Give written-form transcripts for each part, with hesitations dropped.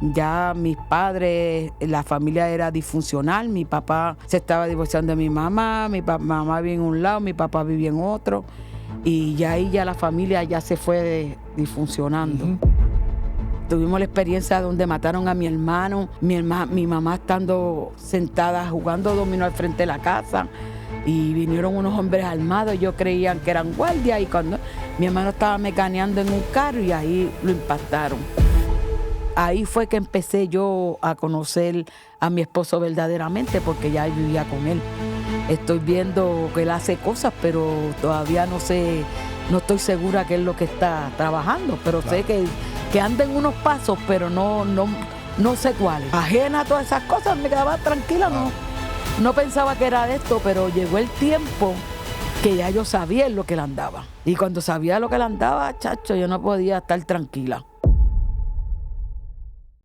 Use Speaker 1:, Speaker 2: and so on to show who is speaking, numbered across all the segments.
Speaker 1: Ya mis padres, la familia era disfuncional, mi papá se estaba divorciando de mi mamá, mamá vivía en un lado, mi papá vivía en otro, y ya ahí ya la familia ya se fue disfuncionando. Tuvimos la experiencia donde mataron a mi hermano, mi mamá estando sentada jugando dominó al frente de la casa, y vinieron unos hombres armados, ellos creían que eran guardias, y cuando mi hermano estaba mecaneando en un carro y ahí lo impactaron. Ahí fue que empecé yo a conocer a mi esposo verdaderamente, porque ya vivía con él. Estoy viendo que él hace cosas, pero todavía no sé, no estoy segura qué es lo que está trabajando, pero claro, sé que anda en unos pasos, pero no sé cuáles. Ajena a todas esas cosas, me quedaba tranquila, no pensaba que era de esto, pero llegó el tiempo que ya yo sabía en lo que él andaba. Y cuando sabía lo que él andaba, chacho, yo no podía estar tranquila.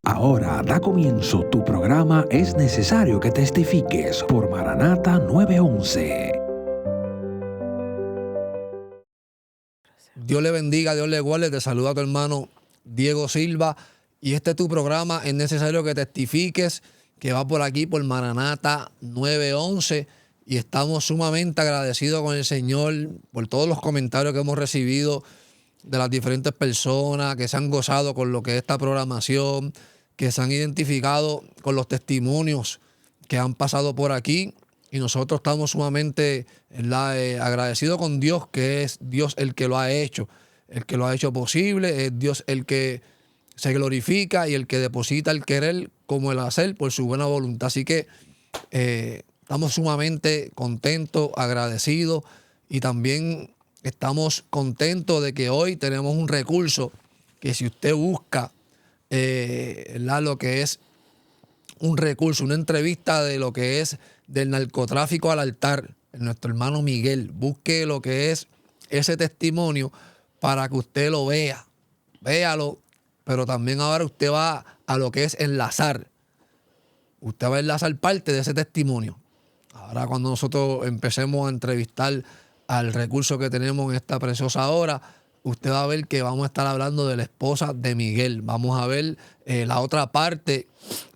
Speaker 2: Ahora da comienzo tu programa Es Necesario que Testifiques por Maranata 911.
Speaker 3: Dios le bendiga, Dios le guarde. Te saluda a tu hermano Diego Silva. Y este es tu programa Es Necesario que Testifiques, que va por aquí por Maranata 911. Y estamos sumamente agradecidos con el Señor por todos los comentarios que hemos recibido de las diferentes personas que se han gozado con lo que es esta programación, que se han identificado con los testimonios que han pasado por aquí. Y nosotros estamos sumamente agradecidos con Dios, que es Dios el que lo ha hecho posible, es Dios el que se glorifica y el que deposita el querer como el hacer por su buena voluntad. Así que estamos sumamente contentos, agradecidos, y también estamos contentos de que hoy tenemos un recurso que, si usted busca lo que es un recurso, una entrevista de lo que es del narcotráfico al altar, nuestro hermano Miguel, busque lo que es ese testimonio para que usted lo vea, véalo, pero también ahora usted va a lo que es enlazar, usted va a enlazar parte de ese testimonio. Ahora, cuando nosotros empecemos a entrevistar al recurso que tenemos en esta preciosa hora, usted va a ver que vamos a estar hablando de la esposa de Miguel. Vamos a ver la otra parte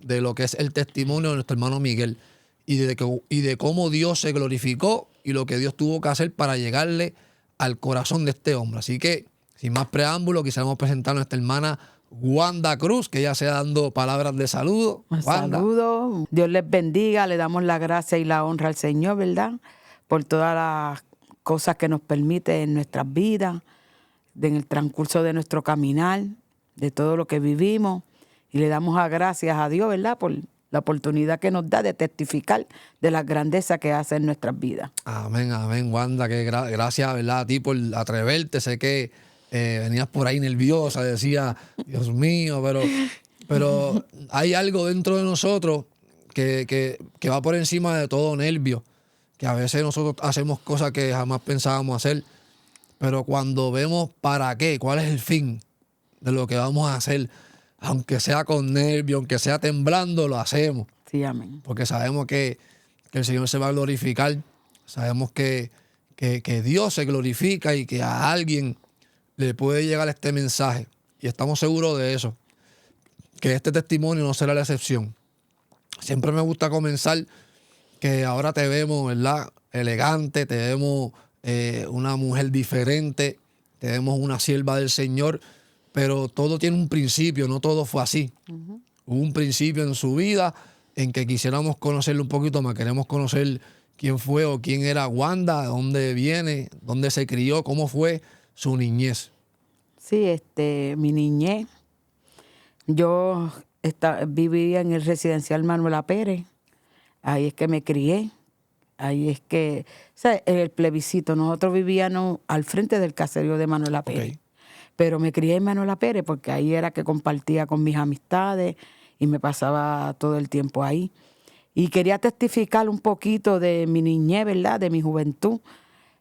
Speaker 3: de lo que es el testimonio de nuestro hermano Miguel y de cómo Dios se glorificó y lo que Dios tuvo que hacer para llegarle al corazón de este hombre. Así que, sin más preámbulo, quisiéramos presentar a nuestra hermana Wanda Cruz, que ella sea dando palabras de saludo.
Speaker 1: Saludos, Dios les bendiga, le damos la gracia y la honra al Señor, ¿verdad? Por todas las cosas que nos permite en nuestras vidas, en el transcurso de nuestro caminar, de todo lo que vivimos, y le damos gracias a Dios, ¿verdad?, por la oportunidad que nos da de testificar de las grandezas que hace en nuestras vidas.
Speaker 3: Amén, amén, Wanda, que gracias, ¿verdad?, a ti por atreverte. Sé que venías por ahí nerviosa, decía, Dios mío, pero hay algo dentro de nosotros que va por encima de todo nervio, que a veces nosotros hacemos cosas que jamás pensábamos hacer. Pero cuando vemos para qué, cuál es el fin de lo que vamos a hacer, aunque sea con nervio, aunque sea temblando, lo hacemos.
Speaker 1: Sí, amén.
Speaker 3: Porque sabemos que el Señor se va a glorificar, sabemos que Dios se glorifica y que a alguien le puede llegar este mensaje. Y estamos seguros de eso, que este testimonio no será la excepción. Siempre me gusta comenzar que ahora te vemos, ¿verdad?, elegante, te vemos una mujer diferente, tenemos una sierva del Señor, pero todo tiene un principio, no todo fue así. Hubo un principio en su vida en que quisiéramos conocerle un poquito más, queremos conocer quién fue o quién era Wanda, de dónde viene, dónde se crió, cómo fue su niñez.
Speaker 1: Sí, mi niñez, yo vivía en el residencial Manuela Pérez, ahí es que me crié. Ahí es que, o sea, el plebiscito, nosotros vivíamos al frente del caserío de Manuela Pérez. Okay. Pero me crié en Manuela Pérez porque ahí era que compartía con mis amistades y me pasaba todo el tiempo ahí. Y quería testificar un poquito de mi niñez, ¿verdad?, de mi juventud,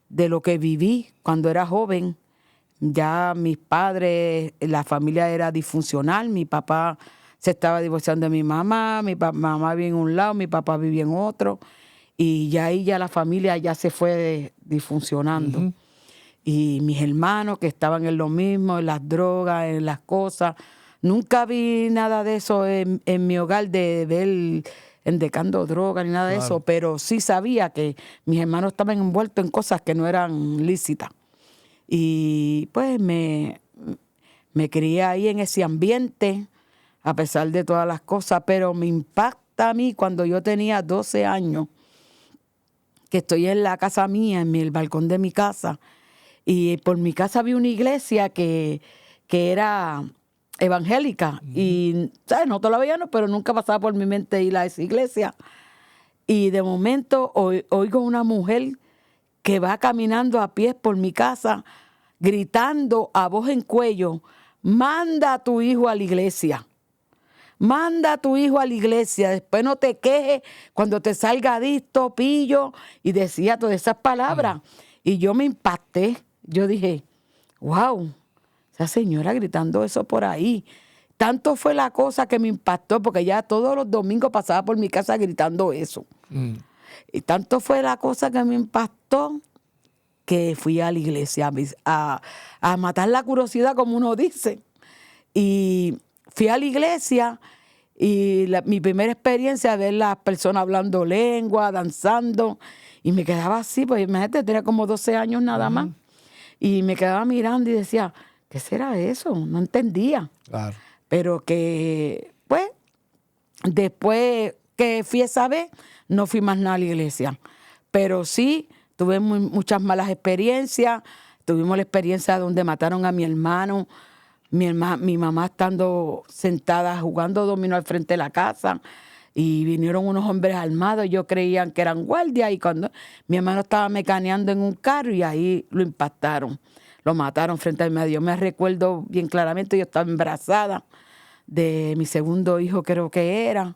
Speaker 1: de lo que viví cuando era joven. Ya mis padres, la familia era disfuncional, mi papá se estaba divorciando de mi mamá mamá vivía en un lado, mi papá vivía en otro. Y ya ahí ya la familia ya se fue disfuncionando. Y mis hermanos que estaban en lo mismo, en las drogas, en las cosas, nunca vi nada de eso en mi hogar, de ver endecando droga ni nada de
Speaker 3: Claro.
Speaker 1: eso, pero sí sabía que mis hermanos estaban envueltos en cosas que no eran lícitas. Y pues me crié ahí en ese ambiente, a pesar de todas las cosas, pero me impacta a mí cuando yo tenía 12 años, que estoy en la casa mía, en el balcón de mi casa, y por mi casa había una iglesia que era evangélica, y, ¿sabes? No te lo veía, no, pero nunca pasaba por mi mente ir a esa iglesia. Y de momento oigo una mujer que va caminando a pies por mi casa, gritando a voz en cuello, manda a tu hijo a la iglesia. Manda a tu hijo a la iglesia, después no te quejes cuando te salga adicto, pillo, y decía todas esas palabras. Y yo me impacté, yo dije, wow, esa señora gritando eso por ahí. Tanto fue la cosa que me impactó, porque ya todos los domingos pasaba por mi casa gritando eso. Y tanto fue la cosa que me impactó que fui a la iglesia a matar la curiosidad, como uno dice. Y fui a la iglesia y mi primera experiencia, ver las personas hablando lengua, danzando, y me quedaba así, pues imagínate, tenía como 12 años nada más. Y me quedaba mirando y decía, ¿qué será eso? No entendía.
Speaker 3: Claro.
Speaker 1: Pero que, pues, después que fui esa vez, no fui más nada a la iglesia. Pero sí, tuve muchas malas experiencias. Tuvimos la experiencia donde mataron a mi hermano. Mi mamá estando sentada jugando dominó al frente de la casa, y vinieron unos hombres armados. Ellos creían que eran guardias, y cuando mi hermano estaba mecaneando en un carro, y ahí lo impactaron. Lo mataron frente a mí. Yo me recuerdo bien claramente, yo estaba embarazada de mi segundo hijo, creo que era.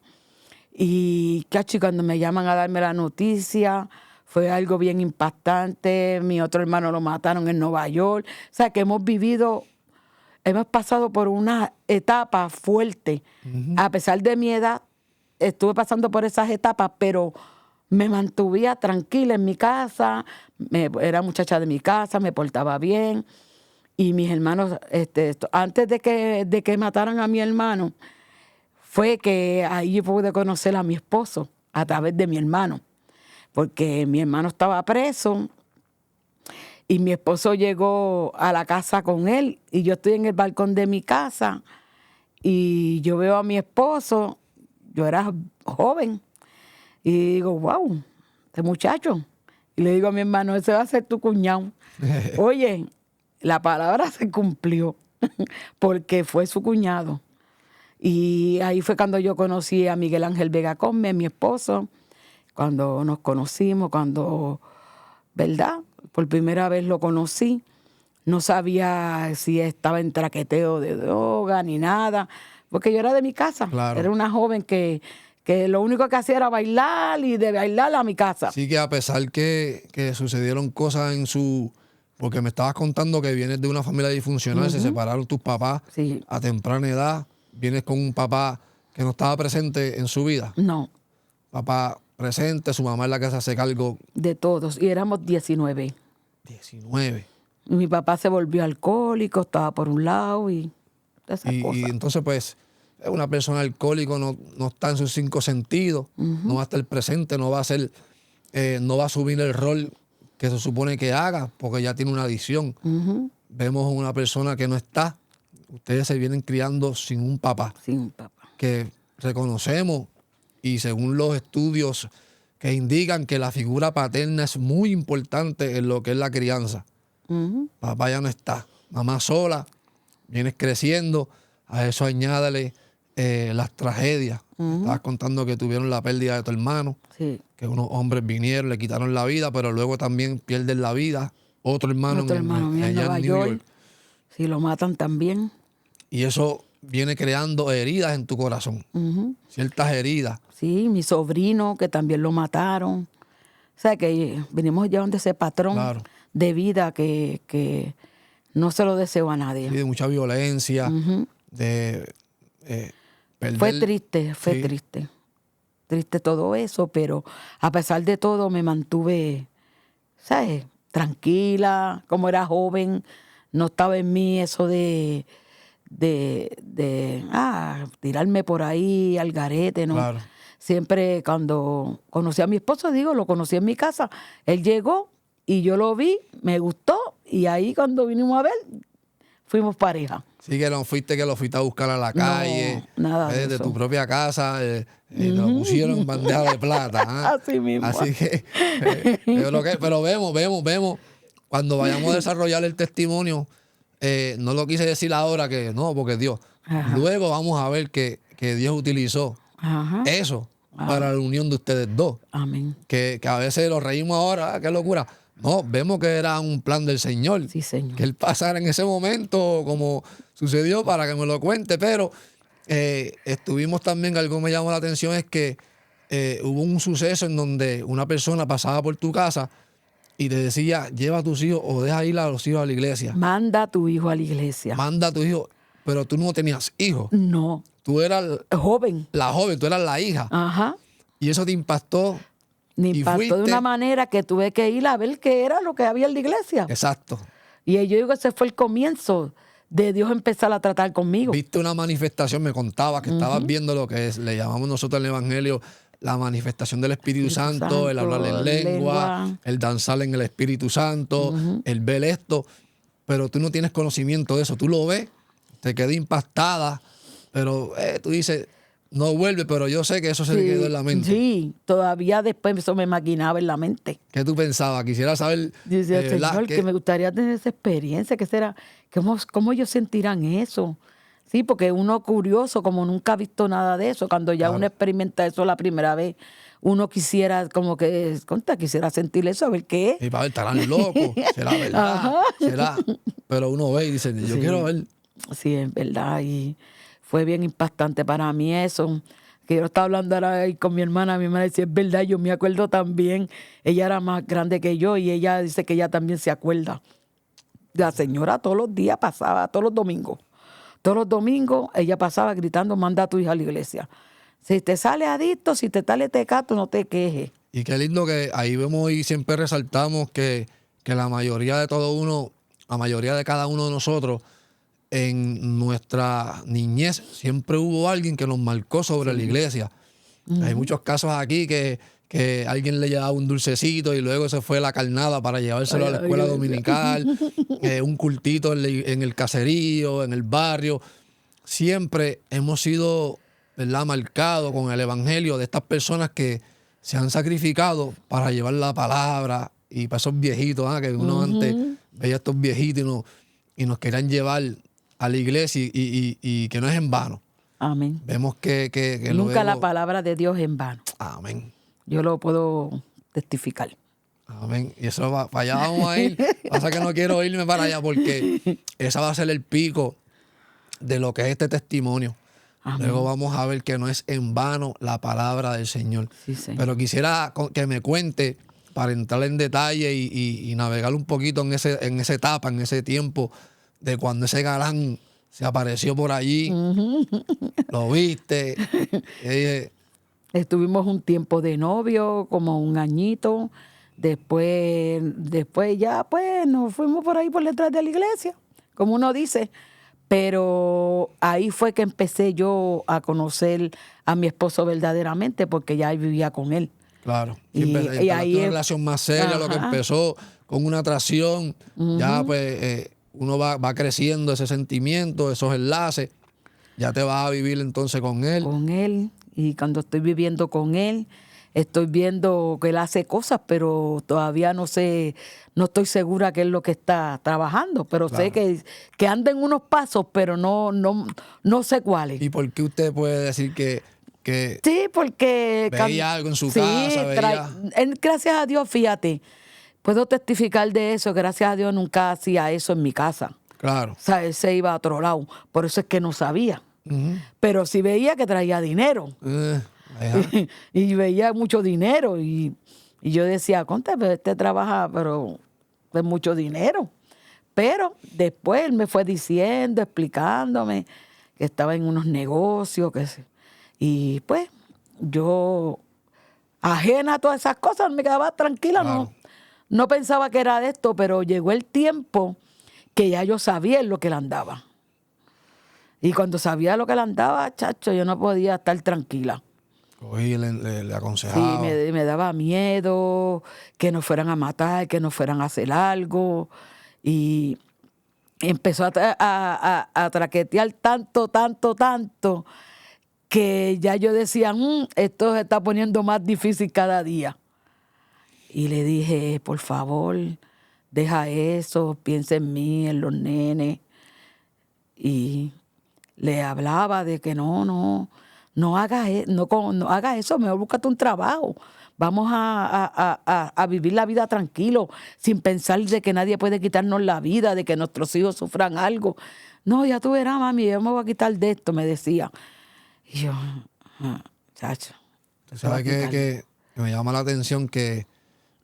Speaker 1: Y cacho, cuando me llaman a darme la noticia, fue algo bien impactante. Mi otro hermano lo mataron en Nueva York. O sea, que hemos pasado por una etapa fuerte. A pesar de mi edad, estuve pasando por esas etapas, pero me mantuvía tranquila en mi casa, era muchacha de mi casa, me portaba bien. Y mis hermanos, antes de que mataran a mi hermano, fue que ahí yo pude conocer a mi esposo a través de mi hermano, porque mi hermano estaba preso. Y mi esposo llegó a la casa con él, y yo estoy en el balcón de mi casa y yo veo a mi esposo, yo era joven, y digo, wow, este muchacho. Y le digo a mi hermano, ese va a ser tu cuñado. Oye, la palabra se cumplió, porque fue su cuñado. Y ahí fue cuando yo conocí a Miguel Ángel Vega Come, mi esposo, cuando nos conocimos, ¿verdad? Por primera vez lo conocí. No sabía si estaba en traqueteo de droga ni nada, porque yo era de mi casa.
Speaker 3: Claro.
Speaker 1: Era una joven que lo único que hacía era bailar, y de bailar a mi casa.
Speaker 3: Así que a pesar que sucedieron cosas porque me estabas contando que vienes de una familia disfuncional, se separaron tus papás
Speaker 1: Sí.
Speaker 3: a temprana edad, vienes con un papá que no estaba presente en su vida.
Speaker 1: No,
Speaker 3: Papá presente, su mamá es la que se hace cargo.
Speaker 1: de todos. Y éramos 19.
Speaker 3: 19.
Speaker 1: Y mi papá se volvió alcohólico, estaba por un lado y esas
Speaker 3: Y
Speaker 1: cosas.
Speaker 3: entonces, pues, una persona alcohólica no está en sus 5 sentidos, no va a estar presente, no va a asumir el rol que se supone que haga, porque ya tiene una adicción. Vemos una persona que no está. Ustedes se vienen criando sin un papá,
Speaker 1: Sin un papá.
Speaker 3: que reconocemos, y según los estudios que indican que la figura paterna es muy importante en lo que es la crianza. Papá ya no está, mamá sola, vienes creciendo, a eso añádale las tragedias. Estabas contando que tuvieron la pérdida de tu hermano,
Speaker 1: Sí.
Speaker 3: que unos hombres vinieron, le quitaron la vida, pero luego también pierden la vida. Otro hermano,
Speaker 1: Otro hermano mío en
Speaker 3: allá
Speaker 1: Nueva
Speaker 3: en New
Speaker 1: York.
Speaker 3: York.
Speaker 1: Sí, lo matan también.
Speaker 3: Y eso viene creando heridas en tu corazón, ciertas heridas.
Speaker 1: Sí, mi sobrino, que también lo mataron. O sea, que venimos llevando ese patrón
Speaker 3: Claro.
Speaker 1: de vida que no se lo deseo a nadie.
Speaker 3: Sí, de mucha violencia, de perder.
Speaker 1: Fue triste, fue
Speaker 3: Sí.
Speaker 1: triste. Triste todo eso, pero a pesar de todo me mantuve, ¿sabes? Tranquila, como era joven, no estaba en mí eso de tirarme por ahí al garete, ¿no?
Speaker 3: Claro.
Speaker 1: Siempre cuando conocí a mi esposo, lo conocí en mi casa. Él llegó y yo lo vi, me gustó, y ahí cuando vinimos a ver, fuimos pareja.
Speaker 3: Sí, que lo fuiste a buscar a la calle,
Speaker 1: nada de
Speaker 3: desde
Speaker 1: eso.
Speaker 3: tu propia casa, te lo pusieron en bandeja de plata. ¿Ah?
Speaker 1: Así mismo.
Speaker 3: Así que, pero vemos, cuando vayamos a desarrollar el testimonio, no lo quise decir ahora que no, porque Dios.
Speaker 1: Ajá.
Speaker 3: Luego vamos a ver que Dios utilizó
Speaker 1: Ajá.
Speaker 3: eso para la unión de ustedes dos.
Speaker 1: Amén.
Speaker 3: Que a veces lo reímos ahora, qué locura. No, vemos que era un plan del Señor.
Speaker 1: Sí, Señor.
Speaker 3: Que Él pasara en ese momento como sucedió para que me lo cuente, pero estuvimos también, algo me llamó la atención, es que hubo un suceso en donde una persona pasaba por tu casa y te decía, lleva a tus hijos o deja ir a los hijos a la iglesia.
Speaker 1: Manda a tu hijo a la iglesia.
Speaker 3: Manda a tu hijo, pero tú no tenías hijos.
Speaker 1: No.
Speaker 3: Tú eras
Speaker 1: Joven.
Speaker 3: la joven, tú eras la hija.
Speaker 1: Ajá.
Speaker 3: Y eso te impactó.
Speaker 1: Me
Speaker 3: Y
Speaker 1: impactó de
Speaker 3: fuiste.
Speaker 1: una manera que tuve que ir a ver qué era lo que había en la iglesia.
Speaker 3: Exacto.
Speaker 1: Y yo digo que ese fue el comienzo de Dios empezar a tratar conmigo.
Speaker 3: Viste una manifestación, me contabas que estabas viendo lo que le llamamos nosotros en el Evangelio la manifestación del Espíritu Santo, el hablar en lengua, el danzar en el Espíritu Santo, el ver esto, pero tú no tienes conocimiento de eso, tú lo ves, te quedas impactada, pero tú dices, no vuelve, pero yo sé que eso se le quedó en la mente.
Speaker 1: Sí, todavía después eso me maquinaba en la mente.
Speaker 3: ¿Qué tú pensabas? Quisiera saber,
Speaker 1: Dice,
Speaker 3: ¿verdad?
Speaker 1: Señor, que me gustaría tener esa experiencia, que será, cómo ellos sentirán eso. Sí, porque uno curioso, como nunca ha visto nada de eso, cuando ya uno experimenta eso la primera vez, uno quisiera quisiera sentir eso, a ver qué es.
Speaker 3: Y para ver, estarán locos, será verdad,
Speaker 1: Ajá.
Speaker 3: será. Pero uno ve y dice, yo quiero ver.
Speaker 1: Sí, es verdad, y fue bien impactante para mí eso. Que yo estaba hablando ahora ahí con mi hermana decía, es verdad, yo me acuerdo también, ella era más grande que yo y ella dice que ella también se acuerda. La señora todos los días pasaba, todos los domingos ella pasaba gritando, manda a tu hija a la iglesia. Si te sale adicto, si te sale tecato, no te quejes.
Speaker 3: Y qué lindo que ahí vemos y siempre resaltamos que la mayoría de cada uno de nosotros, en nuestra niñez, siempre hubo alguien que nos marcó sobre la iglesia. Hay muchos casos aquí que alguien le llevaba un dulcecito y luego se fue a la carnada para llevárselo a la escuela dominical, un cultito en el caserío, en el barrio. Siempre hemos sido, ¿verdad?, marcados con el evangelio de estas personas que se han sacrificado para llevar la palabra, y para esos viejitos, que uno antes veía a estos viejitos y nos querían llevar a la iglesia y que no es en vano.
Speaker 1: Amén.
Speaker 3: Vemos que
Speaker 1: Nunca la palabra de Dios es en vano.
Speaker 3: Amén.
Speaker 1: Yo lo puedo testificar.
Speaker 3: Amén. Y eso para allá vamos a ir. Pasa que no quiero irme para allá porque ese va a ser el pico de lo que es este testimonio. Amén. Luego vamos a ver que no es en vano la palabra del Señor.
Speaker 1: Sí, Señor.
Speaker 3: Pero quisiera que me cuente, para entrar en detalle y navegar un poquito en esa etapa, en ese tiempo de cuando ese galán se apareció por allí. Lo viste.
Speaker 1: Estuvimos un tiempo de novio, como un añito. Después ya, pues, nos fuimos por ahí por detrás de la iglesia, como uno dice. Pero ahí fue que empecé yo a conocer a mi esposo verdaderamente, porque ya vivía con él.
Speaker 3: Claro.
Speaker 1: Y ahí
Speaker 3: una relación más seria, lo que empezó con una atracción. Ya, pues, uno va creciendo ese sentimiento, esos enlaces. Ya te vas a vivir entonces con él.
Speaker 1: Con él. Y cuando estoy viviendo con él, estoy viendo que él hace cosas, pero todavía no estoy segura qué es lo que está trabajando. Pero sé que anda en unos pasos, pero no sé cuáles.
Speaker 3: ¿Y por qué usted puede decir que
Speaker 1: sí, porque
Speaker 3: veía algo en su casa?
Speaker 1: Gracias a Dios, fíjate, puedo testificar de eso. Gracias a Dios nunca hacía eso en mi casa.
Speaker 3: Claro.
Speaker 1: O sea, él se iba a otro lado. Por eso es que no sabía. Pero sí veía que traía dinero. Y veía mucho dinero. Y yo decía, conta, pero este trabaja, pero es mucho dinero. Pero después él me fue diciendo, explicándome que estaba en unos negocios. Y pues yo, ajena a todas esas cosas, me quedaba tranquila.
Speaker 3: Claro.
Speaker 1: No pensaba que era de esto, pero llegó el tiempo que ya yo sabía en lo que él andaba. Y cuando sabía lo que le andaba, chacho, yo no podía estar tranquila.
Speaker 3: Cogí y le
Speaker 1: Sí,
Speaker 3: aconsejaba.
Speaker 1: me daba miedo que nos fueran a matar, que nos fueran a hacer algo. Y empezó a traquetear tanto, que ya yo decía, esto se está poniendo más difícil cada día. Y le dije, por favor, deja eso, piensa en mí, en los nenes. Y le hablaba de que no hagas no hagas eso, mejor búscate un trabajo. Vamos a vivir la vida tranquilo, sin pensar de que nadie puede quitarnos la vida, de que nuestros hijos sufran algo. No, ya tú verás, mami, yo me voy a quitar de esto, me decía. Y yo, chacho.
Speaker 3: ¿Sabes que me llama la atención que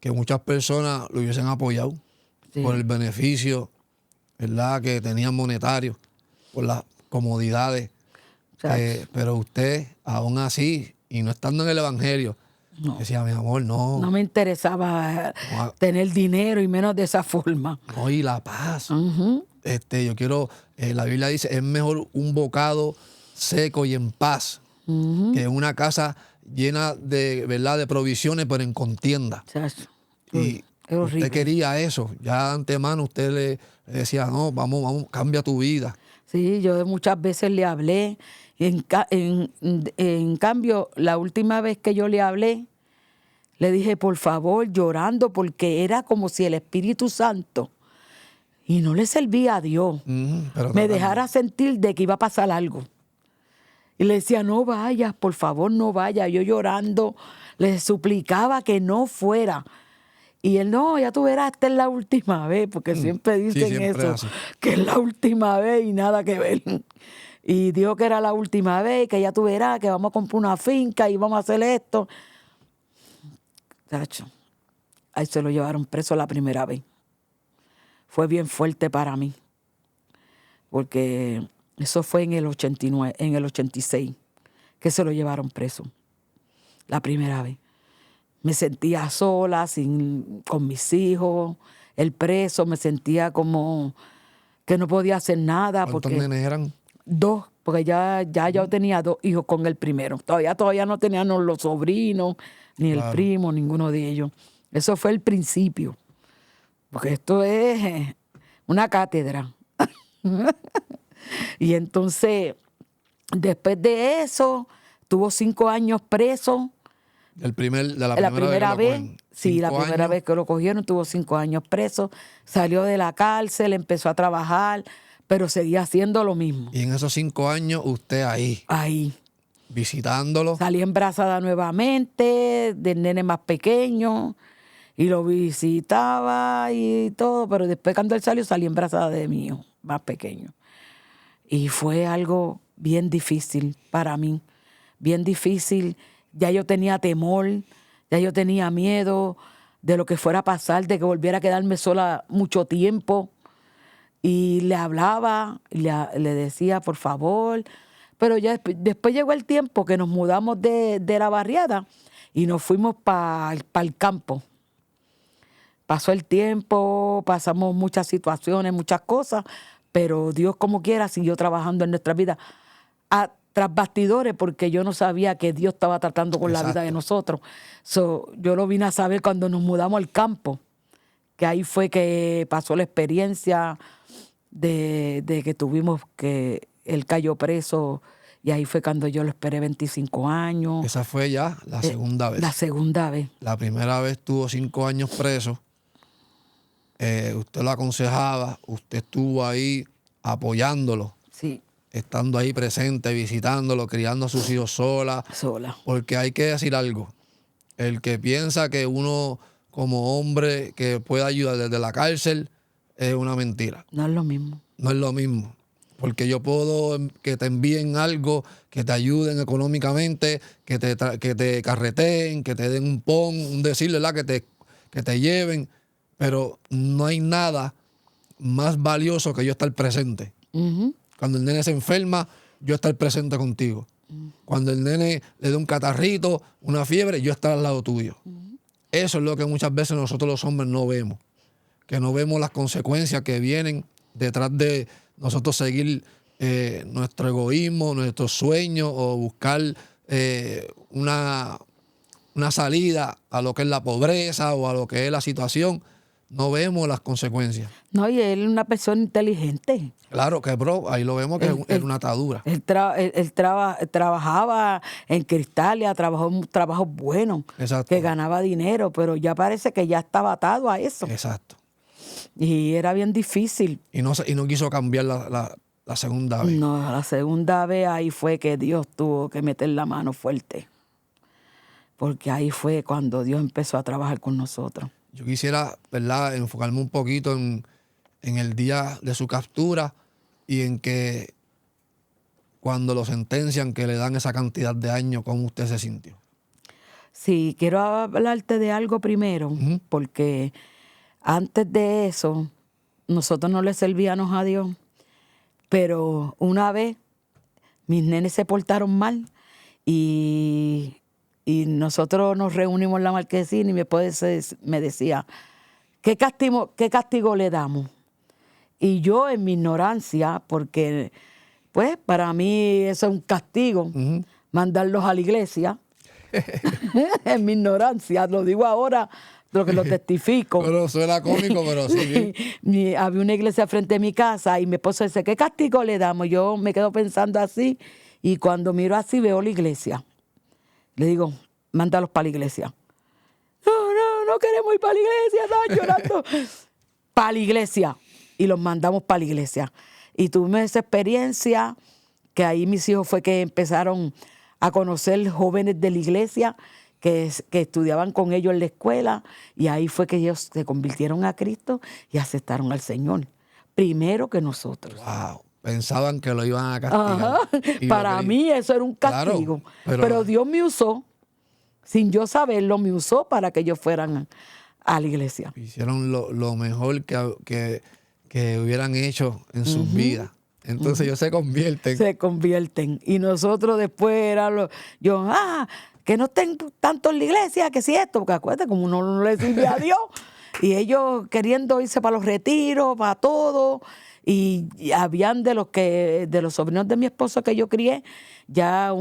Speaker 3: muchas personas lo hubiesen apoyado
Speaker 1: Sí.
Speaker 3: por el beneficio, ¿verdad?, que tenían monetario, por las comodidades.
Speaker 1: Chacho.
Speaker 3: Pero usted, aún así, y no estando en el Evangelio,
Speaker 1: No.
Speaker 3: decía, mi amor, no.
Speaker 1: No me interesaba
Speaker 3: No,
Speaker 1: tener dinero y menos de esa forma.
Speaker 3: no, y la paz.
Speaker 1: Ujú.
Speaker 3: Yo quiero, la Biblia dice, es mejor un bocado seco y en paz que una casa llena de, ¿verdad?, de provisiones, pero en contienda.
Speaker 1: Chacho.
Speaker 3: Y
Speaker 1: Es horrible.
Speaker 3: usted quería eso. Ya de antemano usted le decía, no, vamos, cambia tu vida.
Speaker 1: Sí, yo muchas veces le hablé. En cambio, la última vez que yo le hablé, le dije, por favor, llorando, porque era como si el Espíritu Santo, y no le servía a Dios,
Speaker 3: Pero
Speaker 1: me
Speaker 3: tratando.
Speaker 1: dejara sentir de que iba a pasar algo. Y le decía, no vayas, por favor, no vayas. Yo llorando, le suplicaba que no fuera. Y él, no, ya tú verás, esta es la última vez, porque siempre dicen
Speaker 3: siempre
Speaker 1: eso,
Speaker 3: así.
Speaker 1: que es la última vez y nada que ver. Y dijo que era la última vez, que ya tú verás, que vamos a comprar una finca y vamos a hacer esto. Tacho, ahí se lo llevaron preso la primera vez. Fue bien fuerte para mí, porque eso fue en el 89, en el 86, que se lo llevaron preso, la primera vez. Me sentía sola, con mis hijos, el preso, me sentía como que no podía hacer nada.
Speaker 3: ¿Cuántos
Speaker 1: Porque
Speaker 3: nenes eran?
Speaker 1: 2, porque ya yo tenía 2 hijos con el primero. Todavía no teníamos los sobrinos, ni el
Speaker 3: Claro.
Speaker 1: primo, ninguno de ellos. Eso fue el principio, porque esto es una cátedra. Y entonces, después de eso, tuvo 5 años preso.
Speaker 3: De la
Speaker 1: La primera
Speaker 3: primera
Speaker 1: vez,
Speaker 3: vez. Que lo cogen.
Speaker 1: sí, la
Speaker 3: 5
Speaker 1: primera
Speaker 3: años.
Speaker 1: vez que lo cogieron, tuvo 5 años preso, salió de la cárcel, empezó a trabajar, pero seguía haciendo lo mismo.
Speaker 3: Y en esos 5 años, usted ahí,
Speaker 1: Ahí,
Speaker 3: visitándolo.
Speaker 1: salí embarazada nuevamente, del nene más pequeño, y lo visitaba y todo, pero después cuando él salió, salí embarazada de mi hijo más pequeño. Y fue algo bien difícil para mí, bien difícil. Ya yo tenía temor, ya yo tenía miedo de lo que fuera a pasar, de que volviera a quedarme sola mucho tiempo. Y le hablaba, y le decía, por favor. Pero ya después llegó el tiempo que nos mudamos de la barriada y nos fuimos para el campo. Pasó el tiempo, pasamos muchas situaciones, muchas cosas, pero Dios como quiera siguió trabajando en nuestra vida. Tras bastidores, porque yo no sabía que Dios estaba tratando con la vida de nosotros. Yo lo vine a saber cuando nos mudamos al campo, que ahí fue que pasó la experiencia de que tuvimos que él cayó preso, y ahí fue cuando yo lo esperé 25 años.
Speaker 3: Esa fue ya la segunda vez.
Speaker 1: La segunda vez.
Speaker 3: La primera vez tuvo 5 años preso. Usted lo aconsejaba, usted estuvo ahí apoyándolo,
Speaker 1: Sí,
Speaker 3: estando ahí presente, visitándolo, criando a sus hijos sola.
Speaker 1: sola.
Speaker 3: Porque hay que decir algo. El que piensa que uno como hombre que puede ayudar desde la cárcel es una mentira.
Speaker 1: No es lo mismo.
Speaker 3: No es lo mismo. Porque yo puedo que te envíen algo, que te ayuden económicamente, que te carreteen, que te den un un decirle, ¿verdad?, que te lleven. Pero no hay nada más valioso que yo estar presente.
Speaker 1: Ujú.
Speaker 3: Cuando el nene se enferma, yo estar presente contigo. Cuando el nene le da un catarrito, una fiebre, yo estar al lado tuyo. Eso es lo que muchas veces nosotros los hombres no vemos. Que no vemos las consecuencias que vienen detrás de nosotros seguir nuestro egoísmo, nuestros sueños o buscar una salida a lo que es la pobreza o a lo que es la situación, no vemos las consecuencias.
Speaker 1: No, y él es una persona inteligente.
Speaker 3: Claro que, bro, ahí lo vemos que es una atadura.
Speaker 1: Él trabajaba en Cristalia, trabajó en trabajos buenos,
Speaker 3: Exacto.
Speaker 1: que ganaba dinero, pero ya parece que ya estaba atado a eso.
Speaker 3: Exacto.
Speaker 1: Y era bien difícil.
Speaker 3: Y no quiso cambiar la segunda vez.
Speaker 1: No, la segunda vez ahí fue que Dios tuvo que meter la mano fuerte. Porque ahí fue cuando Dios empezó a trabajar con nosotros.
Speaker 3: Yo quisiera, ¿verdad?, enfocarme un poquito en el día de su captura y en que cuando lo sentencian, que le dan esa cantidad de años, ¿cómo usted se sintió?
Speaker 1: Sí, quiero hablarte de algo primero, porque antes de eso, nosotros no le servíamos a Dios, pero una vez mis nenes se portaron mal y nosotros nos reunimos en la marquesina y mi esposo me decía, ¿qué castigo le damos? Y yo en mi ignorancia, porque pues para mí eso es un castigo, mandarlos a la iglesia, en mi ignorancia, lo digo ahora, lo que lo testifico.
Speaker 3: Pero suena cómico, pero sí.
Speaker 1: Había una iglesia frente a mi casa y mi esposo dice, ¿qué castigo le damos? Yo me quedo pensando así y cuando miro así veo la iglesia. Le digo, mándalos para la iglesia. No queremos ir para la iglesia, estaban llorando. Para la iglesia. Y los mandamos para la iglesia. Y tuvimos esa experiencia que ahí mis hijos fue que empezaron a conocer jóvenes de la iglesia que estudiaban con ellos en la escuela. Y ahí fue que ellos se convirtieron a Cristo y aceptaron al Señor. Primero que nosotros.
Speaker 3: Wow. Pensaban que lo iban a castigar.
Speaker 1: Ajá. Para mí eso era un castigo.
Speaker 3: Claro,
Speaker 1: pero Dios me usó, sin yo saberlo, me usó para que ellos fueran a la iglesia.
Speaker 3: Hicieron lo mejor que hubieran hecho en sus vidas. Entonces ellos se convierten.
Speaker 1: Se convierten. Y nosotros después era que no estén tanto en la iglesia, que si esto, porque acuérdate, como uno no le sirve a Dios. Y ellos queriendo irse para los retiros, para todo. Y habían de los sobrinos de mi esposo que yo crié, ya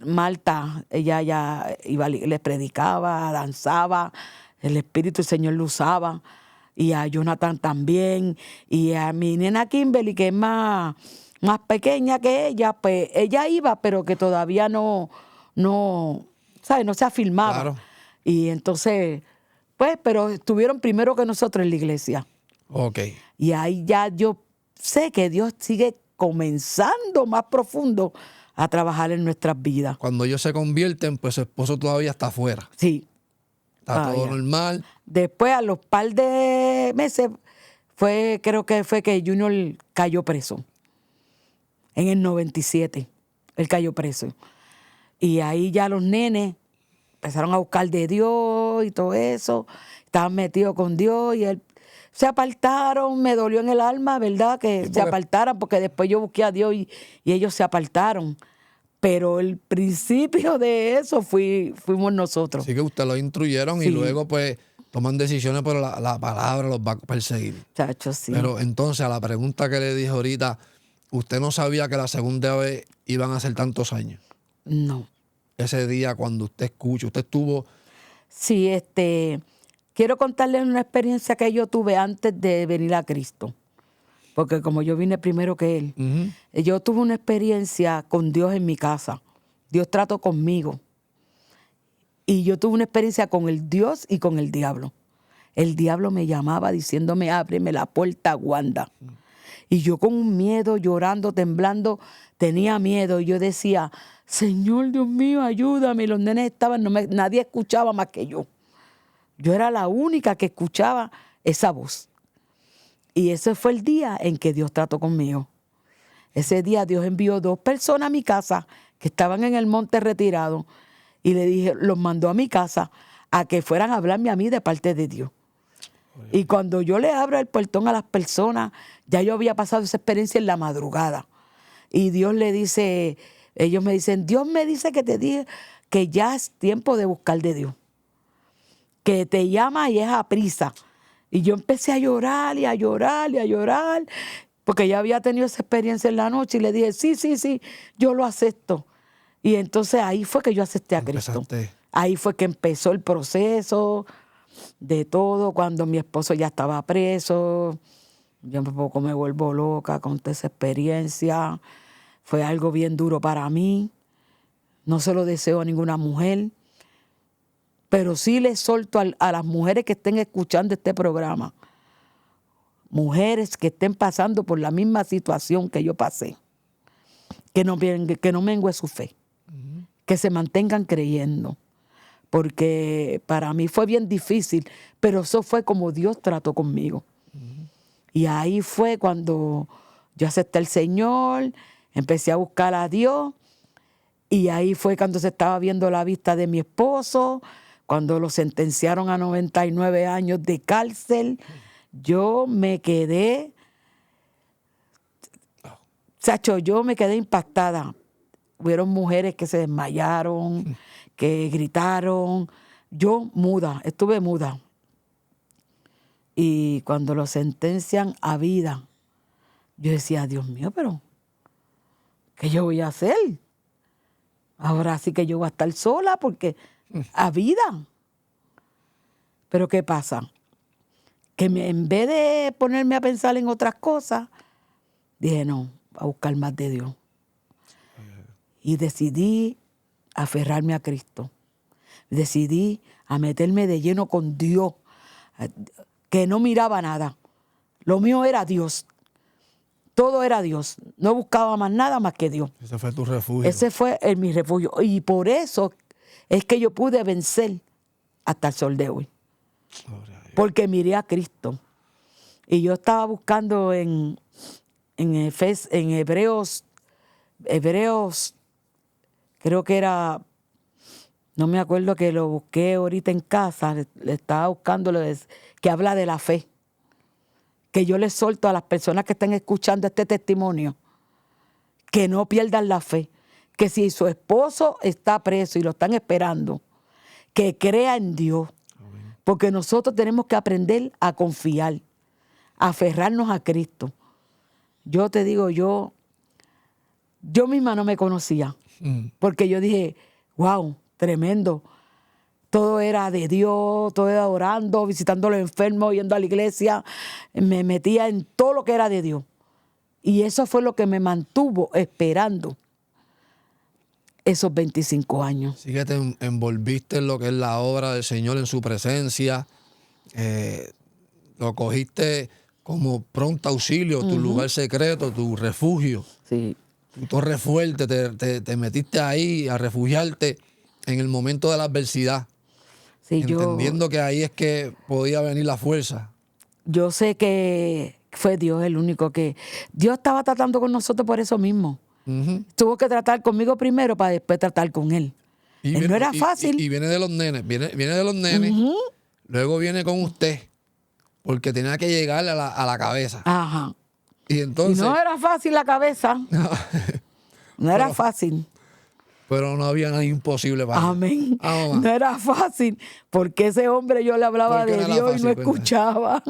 Speaker 1: Marta, ella ya iba, les predicaba, danzaba, el Espíritu del Señor lo usaba, y a Jonathan también, y a mi nena Kimberly, que es más pequeña que ella, pues ella iba, pero que todavía no ¿sabes? No se afirmaba.
Speaker 3: Claro.
Speaker 1: Y entonces, pues, pero estuvieron primero que nosotros en la iglesia.
Speaker 3: Ok.
Speaker 1: Y ahí ya yo sé que Dios sigue comenzando más profundo a trabajar en nuestras vidas.
Speaker 3: Cuando ellos se convierten, pues su esposo todavía está afuera.
Speaker 1: Sí.
Speaker 3: Está todo normal.
Speaker 1: Después, a los par de meses, creo que fue que Junior cayó preso. En el 97, él cayó preso. Y ahí ya los nenes empezaron a buscar de Dios y todo eso. Estaban metidos con Dios y él se apartaron, me dolió en el alma, ¿verdad? Que se apartaran, porque después yo busqué a Dios y ellos se apartaron. Pero el principio de eso fuimos nosotros.
Speaker 3: Así que usted lo instruyeron y luego pues toman decisiones, pero la palabra los va a perseguir.
Speaker 1: Chacho, sí.
Speaker 3: Pero entonces a la pregunta que le dije ahorita, ¿usted no sabía que la segunda vez iban a ser tantos años?
Speaker 1: No.
Speaker 3: Ese día cuando usted escucha, usted estuvo...
Speaker 1: Sí, quiero contarles una experiencia que yo tuve antes de venir a Cristo. Porque como yo vine primero que Él, yo tuve una experiencia con Dios en mi casa. Dios trató conmigo. Y yo tuve una experiencia con el Dios y con el diablo. El diablo me llamaba diciéndome, ábreme la puerta, Wanda. Y yo con un miedo, llorando, temblando, tenía miedo. Y yo decía, Señor Dios mío, ayúdame. Y los nenes estaban, nadie escuchaba más que yo. Yo era la única que escuchaba esa voz. Y ese fue el día en que Dios trató conmigo. Ese día Dios envió 2 personas a mi casa que estaban en el monte retirado y le dije, los mandó a mi casa a que fueran a hablarme a mí de parte de Dios. Y cuando yo le abro el portón a las personas, ya yo había pasado esa experiencia en la madrugada. Y Dios le dice, ellos me dicen, Dios me dice que te dije que ya es tiempo de buscar de Dios. Que te llama y es a prisa. Y yo empecé a llorar y a llorar y a llorar. porque ya había tenido esa experiencia en la noche y le dije, sí, yo lo acepto. Y entonces ahí fue que yo acepté a Cristo. Ahí fue que empezó el proceso de todo, cuando mi esposo ya estaba preso. Yo un poco me vuelvo loca con toda esa experiencia. Fue algo bien duro para mí. No se lo deseo a ninguna mujer. Pero sí le solto a las mujeres que estén escuchando este programa. Mujeres que estén pasando por la misma situación que yo pasé. Que no mengue su fe. Que se mantengan creyendo. Porque para mí fue bien difícil, pero eso fue como Dios trató conmigo. Y ahí fue cuando yo acepté al Señor, empecé a buscar a Dios, y ahí fue cuando se estaba viendo la vista de mi esposo, cuando lo sentenciaron a 99 años de cárcel. Yo me quedé, yo me quedé impactada. Hubieron mujeres que se desmayaron, que gritaron. Yo estuve muda. Y cuando lo sentencian a vida, yo decía, Dios mío, pero ¿qué yo voy a hacer? Ahora sí que yo voy a estar sola porque a vida. Pero ¿qué pasa? Que en vez de ponerme a pensar en otras cosas, dije, no, a buscar más de Dios. Y decidí aferrarme a Cristo. Decidí a meterme de lleno con Dios, que no miraba nada. Lo mío era Dios. Todo era Dios. No buscaba más nada más que Dios.
Speaker 3: Ese fue tu refugio.
Speaker 1: Ese fue mi refugio. Y por eso es que yo pude vencer hasta el sol de hoy. Porque miré a Cristo. Y yo estaba buscando en Hebreos, creo que era, no me acuerdo, que lo busqué ahorita en casa, le estaba buscando, que habla de la fe. Que yo les solto a las personas que estén escuchando este testimonio, que no pierdan la fe. Que si su esposo está preso y lo están esperando, que crea en Dios. Amén. Porque nosotros tenemos que aprender a confiar, a aferrarnos a Cristo. Yo te digo, yo misma no me conocía. Porque yo dije, wow, tremendo. Todo era de Dios, todo era orando, visitando a los enfermos, yendo a la iglesia. Me metía en todo lo que era de Dios. Y eso fue lo que me mantuvo esperando esos 25 años.
Speaker 3: Así que te envolviste en lo que es la obra del Señor, en su presencia. Lo cogiste como pronto auxilio, tu lugar secreto, tu refugio.
Speaker 1: Sí.
Speaker 3: Tu torre fuerte, te metiste ahí a refugiarte en el momento de la adversidad. Sí, entendiendo que ahí es que podía venir la fuerza.
Speaker 1: Yo sé que fue Dios el único que... Dios estaba tratando con nosotros por eso mismo. Tuvo que tratar conmigo primero para después tratar con él. No era fácil.
Speaker 3: Y viene de los nenes, viene de los nenes, luego viene con usted, porque tenía que llegarle a la cabeza.
Speaker 1: Ajá.
Speaker 3: Y entonces...
Speaker 1: no era fácil la cabeza. No era fácil.
Speaker 3: Pero no había nada imposible para él.
Speaker 1: Amén. No era fácil, porque ese hombre yo le hablaba de Dios fácil, y no escuchaba.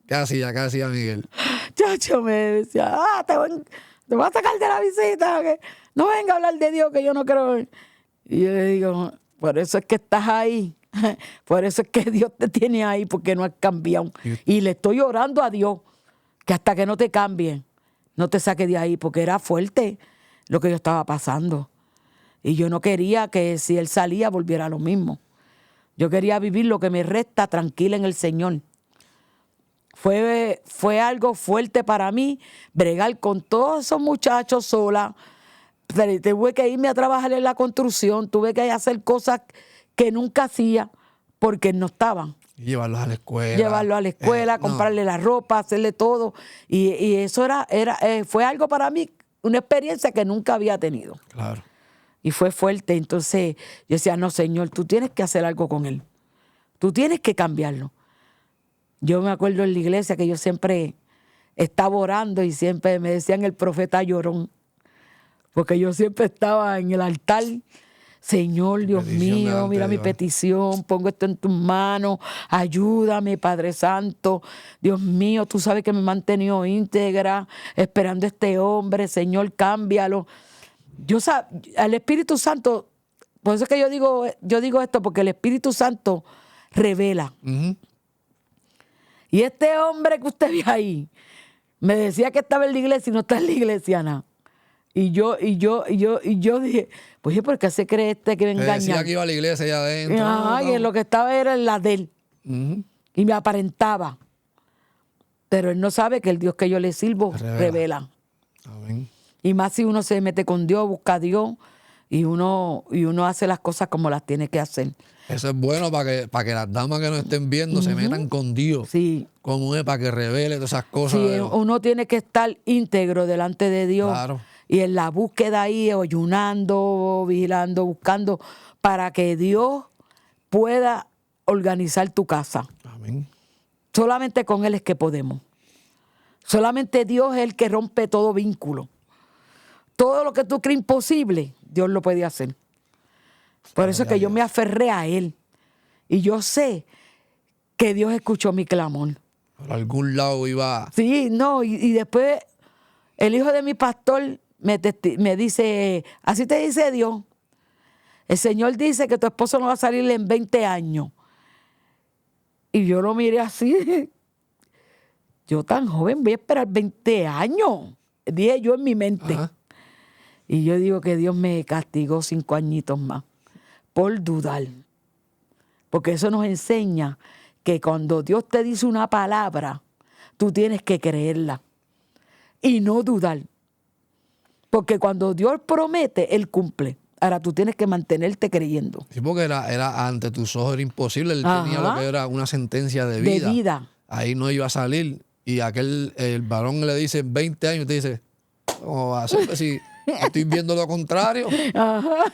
Speaker 3: ¿Qué hacía Miguel?
Speaker 1: Chacho, me decía, te voy a sacar de la visita, que no venga a hablar de Dios, que yo no creo. Y yo le digo, por eso es que estás ahí. Por eso es que Dios te tiene ahí, porque no has cambiado. Y le estoy orando a Dios que hasta que no te cambie, no te saque de ahí, porque era fuerte lo que yo estaba pasando. Y yo no quería que si él salía volviera a lo mismo. Yo quería vivir lo que me resta tranquila en el Señor. Fue algo fuerte para mí, bregar con todos esos muchachos sola. Tuve que irme a trabajar en la construcción, tuve que hacer cosas que nunca hacía porque no estaban.
Speaker 3: Llevarlos a la escuela.
Speaker 1: Comprarle la ropa, hacerle todo. Y eso fue algo para mí, una experiencia que nunca había tenido.
Speaker 3: Claro.
Speaker 1: Y fue fuerte. Entonces yo decía, no, Señor, tú tienes que hacer algo con él. Tú tienes que cambiarlo. Yo me acuerdo en la iglesia que yo siempre estaba orando y siempre me decían el profeta llorón. Porque yo siempre estaba en el altar Señor, Dios
Speaker 3: petición
Speaker 1: mío,
Speaker 3: delante
Speaker 1: mira
Speaker 3: de
Speaker 1: mi
Speaker 3: Dios.
Speaker 1: petición, pongo esto en tus manos, ayúdame, Padre Santo. Dios mío, tú sabes que me he mantenido íntegra, esperando a este hombre, Señor, cámbialo. Al Espíritu Santo, por eso es que yo digo esto, porque el Espíritu Santo revela.
Speaker 3: Ujú.
Speaker 1: Y este hombre que usted ve ahí, me decía que estaba en la iglesia y no está en la iglesia, nada. Y yo dije, pues, ¿por qué se cree este que me
Speaker 3: Te decía
Speaker 1: engaña?
Speaker 3: que iba a la iglesia allá adentro.
Speaker 1: Ajá, y en lo que estaba era en la de él.
Speaker 3: Ujú.
Speaker 1: Y me aparentaba. Pero él no sabe que el Dios que yo le sirvo
Speaker 3: Revela.
Speaker 1: revela.
Speaker 3: Amén.
Speaker 1: Y más si uno se mete con Dios, busca a Dios y uno hace las cosas como las tiene que hacer.
Speaker 3: Eso es bueno para que las damas que nos estén viendo se metan con Dios.
Speaker 1: Sí.
Speaker 3: Como es, para que revele todas esas cosas.
Speaker 1: Sí,
Speaker 3: de los-
Speaker 1: uno tiene que estar íntegro delante de Dios.
Speaker 3: Claro.
Speaker 1: Y en la búsqueda ahí, ayunando, vigilando, buscando, para que Dios pueda organizar tu casa.
Speaker 3: Amén.
Speaker 1: Solamente con Él es que podemos. Solamente Dios es el que rompe todo vínculo. Todo lo que tú crees imposible, Dios lo puede hacer. Por eso es que yo me aferré a Él. Y yo sé que Dios escuchó mi clamor.
Speaker 3: Por algún lado iba.
Speaker 1: Sí, no, y después el hijo de mi pastor me dice, así te dice Dios. El Señor dice que tu esposo no va a salir en 20 años. Y yo lo miré así. Yo tan joven voy a esperar 20 años. Dije yo en mi mente.
Speaker 3: Ajá.
Speaker 1: Y yo digo que Dios me castigó 5 añitos más por dudar. Porque eso nos enseña que cuando Dios te dice una palabra, tú tienes que creerla y no dudar. Porque cuando Dios promete, Él cumple. Ahora tú tienes que mantenerte creyendo.
Speaker 3: Sí, porque era ante tus ojos era imposible. Él
Speaker 1: Ajá.
Speaker 3: tenía lo que era una sentencia de
Speaker 1: De
Speaker 3: vida.
Speaker 1: vida.
Speaker 3: Ahí no iba a salir. Y el varón le dice 20 años, te dice, ¿cómo va a ser? Pues si estoy viendo lo contrario.
Speaker 1: Ajá.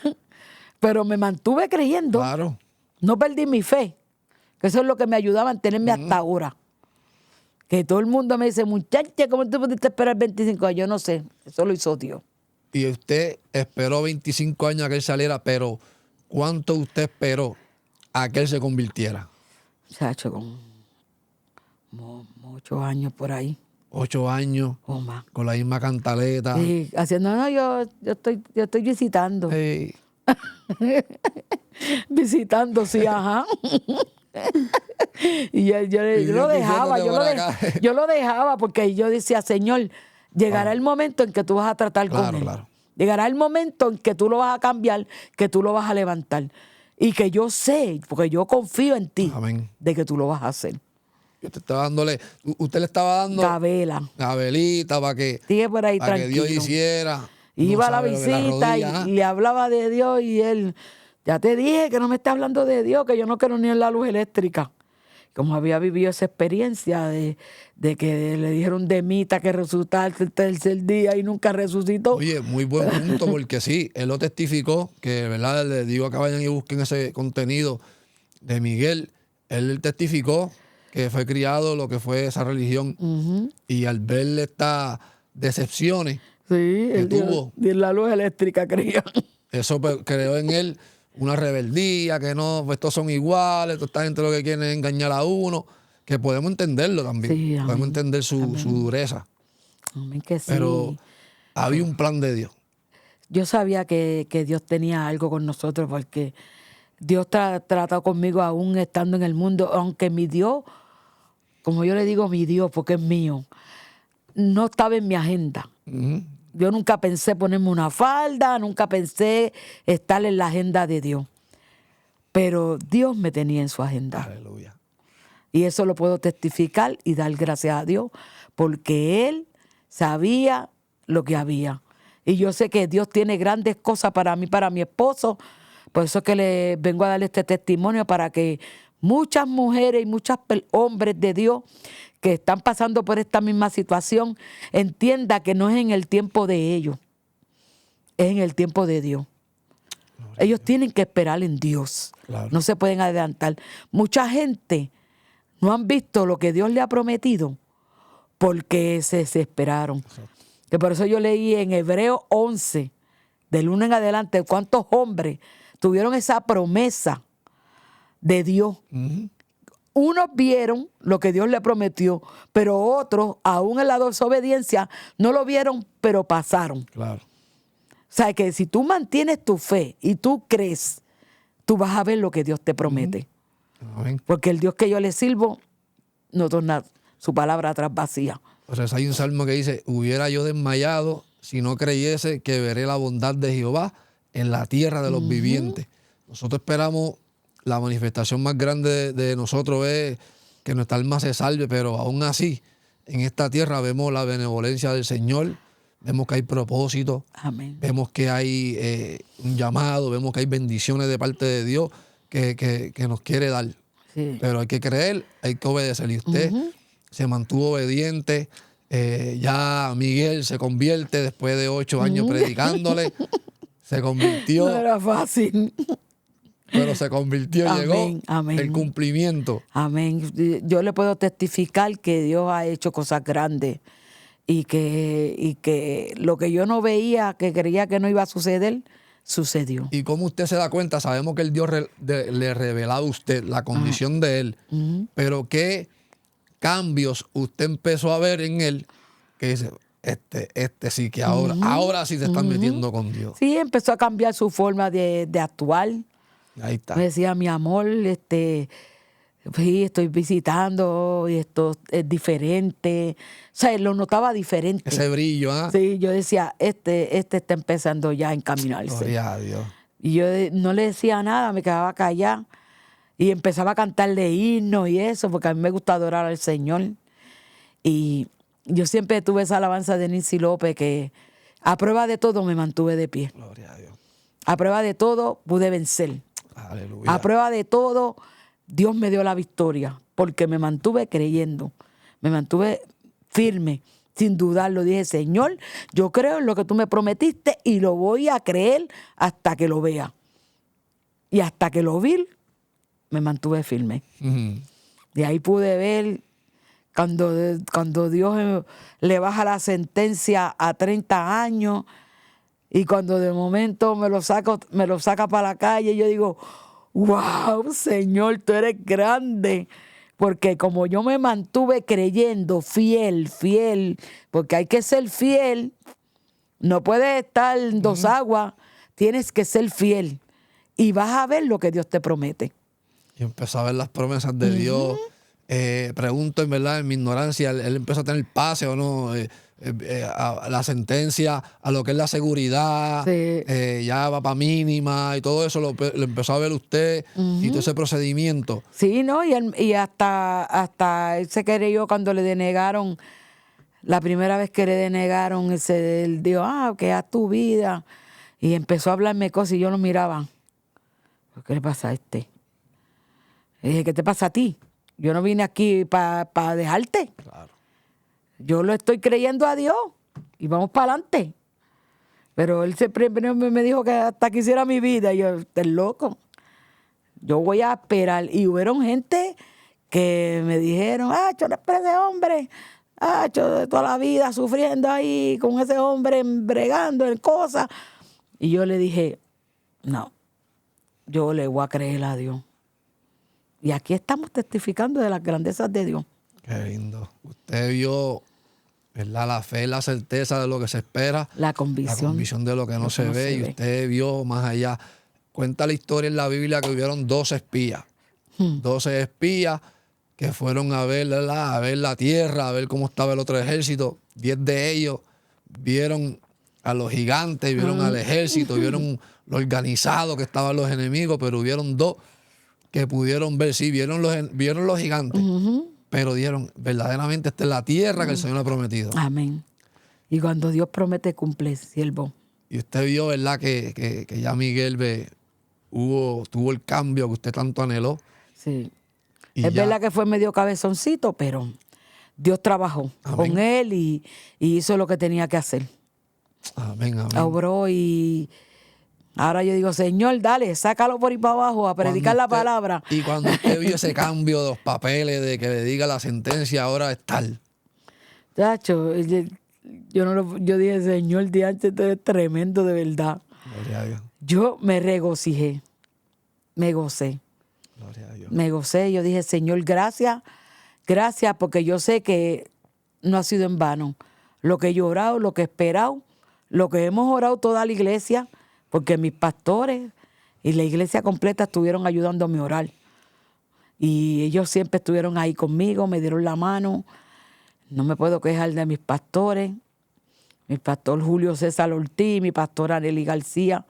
Speaker 1: Pero me mantuve creyendo.
Speaker 3: Claro.
Speaker 1: No perdí mi fe. Que eso es lo que me ayudaba a mantenerme hasta ahora. Que todo el mundo me dice, muchacha, ¿cómo tú pudiste esperar 25 años? Yo no sé. Eso lo hizo Dios.
Speaker 3: Y usted esperó 25 años a que él saliera, pero ¿cuánto usted esperó a que él se convirtiera?
Speaker 1: Chacho, como 8 años por ahí.
Speaker 3: 8 años,
Speaker 1: O más.
Speaker 3: con la misma cantaleta.
Speaker 1: Sí, haciendo, no, yo estoy visitando.
Speaker 3: Ey,
Speaker 1: Visitando, sí, ajá. Y yo lo dejaba, yo lo dejaba porque yo decía, Señor, llegará el momento en que tú vas a tratar con
Speaker 3: Claro,
Speaker 1: él.
Speaker 3: claro.
Speaker 1: Llegará el momento en que tú lo vas a cambiar, que tú lo vas a levantar. Y que yo sé, porque yo confío en ti,
Speaker 3: Amén.
Speaker 1: de que tú lo vas a hacer.
Speaker 3: Usted le estaba dando
Speaker 1: Gabela.
Speaker 3: la velita para que,
Speaker 1: Sigue por ahí
Speaker 3: para que
Speaker 1: tranquilo.
Speaker 3: Dios hiciera.
Speaker 1: Iba a
Speaker 3: No
Speaker 1: la
Speaker 3: sabe lo que
Speaker 1: visita
Speaker 3: rodilla,
Speaker 1: y le hablaba de Dios y él, ya te dije que no me esté hablando de Dios, que yo no quiero ni en la luz eléctrica. Como había vivido esa experiencia de que le dijeron de mita que resucitara el tercer día y nunca resucitó.
Speaker 3: Oye, muy buen punto, porque sí, él lo testificó, que verdad le digo que vayan y busquen ese contenido de Miguel. Él testificó que fue criado lo que fue esa religión. Y al verle estas decepciones,
Speaker 1: Sí,
Speaker 3: que
Speaker 1: él
Speaker 3: tuvo.
Speaker 1: dio en la luz eléctrica, creía.
Speaker 3: eso pues, creó en él una rebeldía, que no, pues estos son iguales, toda esta gente lo que quiere es engañar a uno, que podemos entenderlo también.
Speaker 1: Sí, amén.
Speaker 3: Podemos entender su dureza.
Speaker 1: Amén, que sí.
Speaker 3: Pero había un plan de Dios.
Speaker 1: Yo sabía que Dios tenía algo con nosotros porque Dios trató conmigo aún estando en el mundo, aunque mi Dios, como yo le digo mi Dios porque es mío, no estaba en mi agenda.
Speaker 3: Ujú.
Speaker 1: Yo nunca pensé ponerme una falda, nunca pensé estar en la agenda de Dios. Pero Dios me tenía en su agenda.
Speaker 3: Aleluya.
Speaker 1: Y eso lo puedo testificar y dar gracias a Dios, porque Él sabía lo que había. Y yo sé que Dios tiene grandes cosas para mí, para mi esposo. Por eso es que le vengo a darle este testimonio para que muchas mujeres y muchos hombres de Dios que están pasando por esta misma situación entiendan que no es en el tiempo de ellos, es en el tiempo de Dios. Ellos tienen que esperar en Dios.
Speaker 3: Claro.
Speaker 1: No se pueden adelantar. Mucha gente no han visto lo que Dios le ha prometido porque se desesperaron. Que por eso yo leí en Hebreos 11, del 1 en adelante, cuántos hombres tuvieron esa promesa de Dios. Unos vieron lo que Dios le prometió, pero otros, aún en la desobediencia, no lo vieron, pero pasaron.
Speaker 3: Claro.
Speaker 1: O sea, que si tú mantienes tu fe y tú crees, tú vas a ver lo que Dios te promete.
Speaker 3: Amén.
Speaker 1: Porque el Dios que yo le sirvo no torna su palabra atrás vacía.
Speaker 3: O sea, hay un salmo que dice, hubiera yo desmayado si no creyese que veré la bondad de Jehová en la tierra de los vivientes. Nosotros esperamos, la manifestación más grande de nosotros es que nuestra alma se salve, pero aún así, en esta tierra vemos la benevolencia del Señor, vemos que hay propósito,
Speaker 1: Amén.
Speaker 3: vemos que hay un llamado, vemos que hay bendiciones de parte de Dios que nos quiere dar.
Speaker 1: Sí.
Speaker 3: Pero hay que creer, hay que obedecer. Y usted se mantuvo obediente. Ya Miguel se convierte después de 8 años predicándole. Se convirtió.
Speaker 1: No era fácil.
Speaker 3: Pero se convirtió,
Speaker 1: Amén,
Speaker 3: llegó
Speaker 1: amén.
Speaker 3: el cumplimiento.
Speaker 1: Amén. Yo le puedo testificar que Dios ha hecho cosas grandes y que lo que yo no veía, que creía que no iba a suceder, sucedió.
Speaker 3: Y como usted se da cuenta, sabemos que el Dios le revelaba a usted la condición de él, pero qué cambios usted empezó a ver en él que dice, este sí que ahora sí se está metiendo con Dios.
Speaker 1: Sí, empezó a cambiar su forma de actuar.
Speaker 3: Ahí está.
Speaker 1: Me decía, mi amor, sí, estoy visitando y esto es diferente. O sea, lo notaba diferente.
Speaker 3: Ese brillo, ¿ah?
Speaker 1: Sí, yo decía, este está empezando ya a encaminarse.
Speaker 3: Gloria a Dios.
Speaker 1: Y yo no le decía nada, me quedaba callada. Y empezaba a cantarle himnos y eso, porque a mí me gusta adorar al Señor. Y yo siempre tuve esa alabanza de Nancy López, que a prueba de todo me mantuve de pie.
Speaker 3: Gloria a Dios.
Speaker 1: A prueba de todo pude vencer.
Speaker 3: Aleluya.
Speaker 1: A prueba de todo, Dios me dio la victoria, porque me mantuve creyendo, me mantuve firme, sin dudarlo. Dije, Señor, yo creo en lo que tú me prometiste y lo voy a creer hasta que lo vea. Y hasta que lo vi, me mantuve firme. Y ahí pude ver cuando Dios le baja la sentencia a 30 años y cuando de momento me lo saca para la calle, yo digo, wow, Señor, tú eres grande. Porque como yo me mantuve creyendo, fiel, porque hay que ser fiel, no puedes estar en dos aguas, tienes que ser fiel. Y vas a ver lo que Dios te promete.
Speaker 3: Y empezó a ver las promesas de Dios. Pregunto, en verdad, en mi ignorancia, él empezó a tener pase o no, a la sentencia, a lo que es la seguridad,
Speaker 1: Sí.
Speaker 3: ya va para mínima y todo eso lo empezó a ver usted y todo ese procedimiento.
Speaker 1: Sí, ¿no? Y hasta él se creyó cuando le denegaron, la primera vez que le denegaron, él dijo, que haz tu vida. Y empezó a hablarme cosas y yo lo miraba. ¿Qué le pasa a este? Y dije, ¿qué te pasa a ti? Yo no vine aquí para dejarte.
Speaker 3: Claro.
Speaker 1: Yo lo estoy creyendo a Dios y vamos para adelante. Pero él siempre me dijo que hasta que hiciera mi vida. Y yo, estás loco. Yo voy a esperar. Y hubieron gente que me dijeron, yo no esperé ese hombre. Yo de toda la vida sufriendo ahí con ese hombre, bregando en cosas. Y yo le dije, no, yo le voy a creer a Dios. Y aquí estamos testificando de las grandezas de Dios.
Speaker 3: Qué lindo. Usted vio, ¿verdad?, la fe, la certeza de lo que se espera.
Speaker 1: La convicción
Speaker 3: de lo que no se ve. Y usted vio más allá. Cuenta la historia en la Biblia que hubieron 12 espías. 12 espías que fueron a ver la tierra, a ver cómo estaba el otro ejército. 10 de ellos vieron a los gigantes, vieron al ejército, vieron lo organizado que estaban los enemigos, pero hubieron 2 que pudieron ver, sí, vieron los gigantes, pero dijeron, verdaderamente esta es la tierra que el Señor ha prometido.
Speaker 1: Amén. Y cuando Dios promete, cumple, siervo.
Speaker 3: Y usted vio, ¿verdad?, que ya Miguel tuvo el cambio que usted tanto anheló.
Speaker 1: Sí.
Speaker 3: Y
Speaker 1: es verdad que fue medio cabezoncito, pero Dios trabajó con él y hizo lo que tenía que hacer.
Speaker 3: Amén, amén.
Speaker 1: Obró y ahora yo digo, Señor, dale, sácalo por ahí para abajo a predicar la palabra.
Speaker 3: Y cuando usted vio ese cambio de los papeles, de que le diga la sentencia ahora es tal.
Speaker 1: Chacho, yo dije, Señor, diante, esto es tremendo de verdad.
Speaker 3: Gloria a Dios.
Speaker 1: Yo me regocijé. me gocé.
Speaker 3: Gloria a Dios.
Speaker 1: Me gocé. Yo dije, Señor, gracias. Gracias, porque yo sé que no ha sido en vano. Lo que yo he orado, lo que he esperado, lo que hemos orado toda la iglesia, porque mis pastores y la iglesia completa estuvieron ayudándome a orar. Y ellos siempre estuvieron ahí conmigo, me dieron la mano. No me puedo quejar de mis pastores. Mi pastor Julio César Ortiz, mi pastora Nelly García,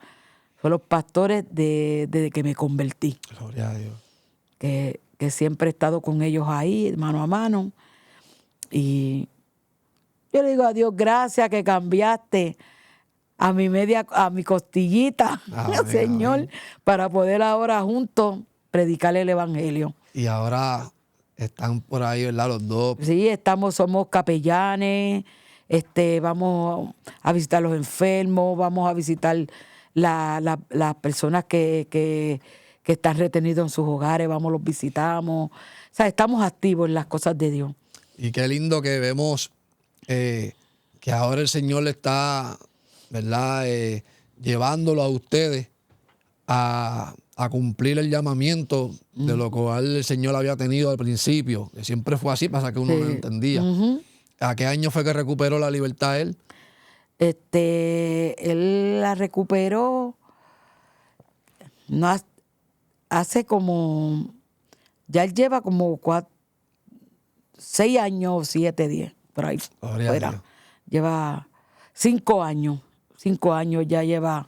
Speaker 1: son los pastores desde que me convertí.
Speaker 3: Gloria a Dios.
Speaker 1: Que siempre he estado con ellos ahí, mano a mano. Y yo le digo a Dios, gracias que cambiaste a mi costillita,
Speaker 3: Amén,
Speaker 1: Señor,
Speaker 3: amén.
Speaker 1: para poder ahora juntos predicar el evangelio.
Speaker 3: Y ahora están por ahí, ¿verdad? Los dos.
Speaker 1: Sí, somos capellanes, vamos a visitar los enfermos, vamos a visitar las personas que están retenidos en sus hogares, vamos, los visitamos. O sea, estamos activos en las cosas de Dios.
Speaker 3: Y qué lindo que vemos que ahora el Señor le está, ¿verdad? Llevándolo a ustedes a cumplir el llamamiento de lo cual el Señor había tenido al principio, que siempre fue así, pasa que uno no entendía. ¿A qué año fue que recuperó la libertad él?
Speaker 1: Él la recuperó hace como, ya él lleva como 6 años, 7, 10, por ahí.
Speaker 3: Gloria a Dios.
Speaker 1: Lleva 5 años, 5 años ya lleva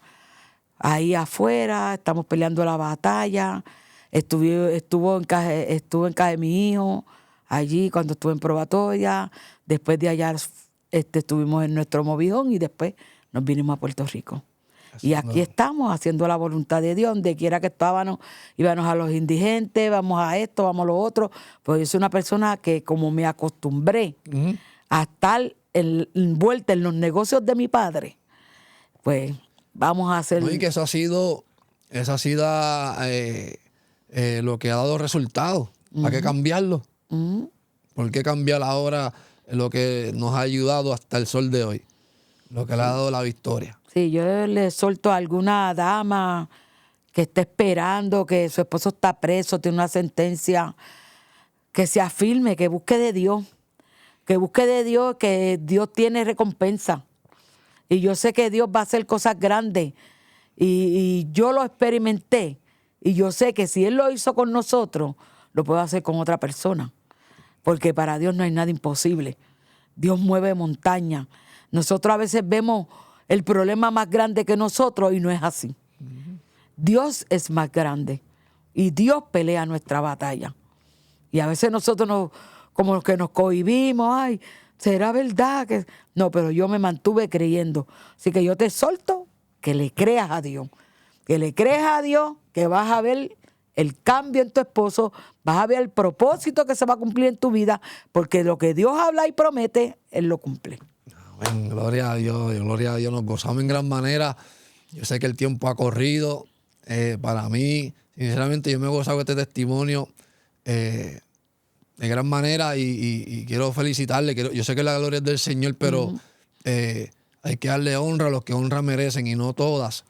Speaker 1: ahí afuera, estamos peleando la batalla. Estuvo en casa de mi hijo, allí cuando estuve en probatoria. Después de allá estuvimos en nuestro movijón y después nos vinimos a Puerto Rico. Y aquí estamos haciendo la voluntad de Dios, donde quiera que estábamos, íbamos a los indigentes, vamos a esto, vamos a lo otro. Pues yo soy una persona que, como me acostumbré a estar envuelta en los negocios de mi padre, pues vamos a hacer...
Speaker 3: No, y que eso ha sido lo que ha dado resultados. Hay que cambiarlo. ¿Por qué cambiar ahora lo que nos ha ayudado hasta el sol de hoy? Lo que le ha dado la victoria.
Speaker 1: Sí, yo le solto a alguna dama que esté esperando, que su esposo está preso, tiene una sentencia, que se afirme, que busque de Dios. Que busque de Dios, que Dios tiene recompensa. Y yo sé que Dios va a hacer cosas grandes. Y yo lo experimenté. Y yo sé que si Él lo hizo con nosotros, lo puede hacer con otra persona. Porque para Dios no hay nada imposible. Dios mueve montañas. Nosotros a veces vemos el problema más grande que nosotros y no es así. Dios es más grande. Y Dios pelea nuestra batalla. Y a veces nosotros como que nos cohibimos. Ay, ¿será verdad que...? No, pero yo me mantuve creyendo. Así que yo te exhorto que le creas a Dios. Que le creas a Dios, que vas a ver el cambio en tu esposo, vas a ver el propósito que se va a cumplir en tu vida, porque lo que Dios habla y promete, Él lo cumple.
Speaker 3: Amén. Gloria a Dios, gloria a Dios. Nos gozamos en gran manera. Yo sé que el tiempo ha corrido. Para mí, sinceramente, yo me he gozado de este testimonio de gran manera y quiero felicitarle. Yo sé que la gloria es del Señor, pero hay que darle honra a los que honra merecen y no todas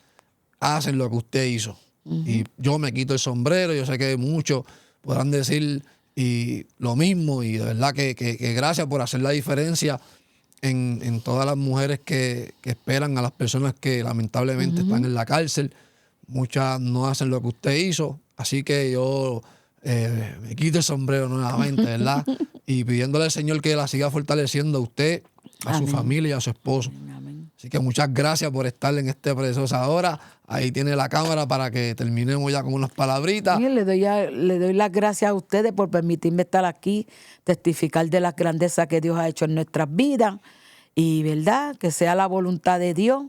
Speaker 3: hacen lo que usted hizo. Y yo me quito el sombrero. Yo sé que muchos podrán decir lo mismo y de verdad que gracias por hacer la diferencia en todas las mujeres que esperan a las personas que lamentablemente están en la cárcel. Muchas no hacen lo que usted hizo, así que yo me quito el sombrero nuevamente, ¿verdad? Y pidiéndole al Señor que la siga fortaleciendo a usted, a su familia y a su esposo.
Speaker 1: Amén.
Speaker 3: Así que muchas gracias por estar en este preciosa hora. Ahí tiene la cámara para que terminemos ya con unas palabritas.
Speaker 1: Sí, le doy las gracias a ustedes por permitirme estar aquí, testificar de las grandezas que Dios ha hecho en nuestras vidas. Y verdad, que sea la voluntad de Dios.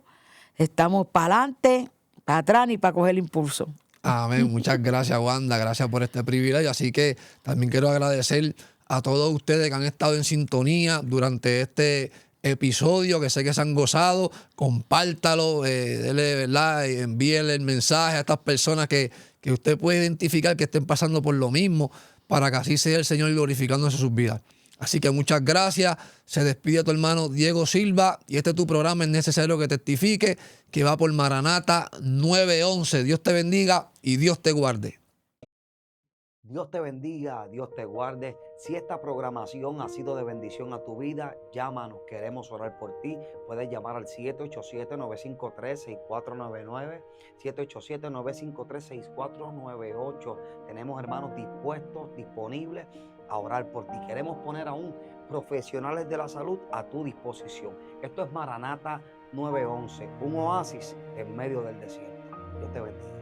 Speaker 1: Estamos para adelante, para atrás y para coger impulso.
Speaker 3: Amén. Muchas gracias, Wanda. Gracias por este privilegio. Así que también quiero agradecer a todos ustedes que han estado en sintonía durante este episodio, que sé que se han gozado. Compártalo, dele, ¿verdad? Envíele el mensaje a estas personas que usted puede identificar que estén pasando por lo mismo, para que así sea el Señor glorificándose en sus vidas. Así que muchas gracias. Se despide tu hermano Diego Silva y este es tu programa Es Necesario que Testifique, que va por Maranata 911. Dios te bendiga y Dios te guarde.
Speaker 4: Dios te bendiga, Dios te guarde. Si esta programación ha sido de bendición a tu vida, llámanos, queremos orar por ti. Puedes llamar al 787-953-6499, 787-953-6498. Tenemos hermanos dispuestos, disponibles a orar por ti. Queremos poner aún profesionales de la salud a tu disposición. Esto es Maranata 911, un oasis en medio del desierto. Dios te bendiga.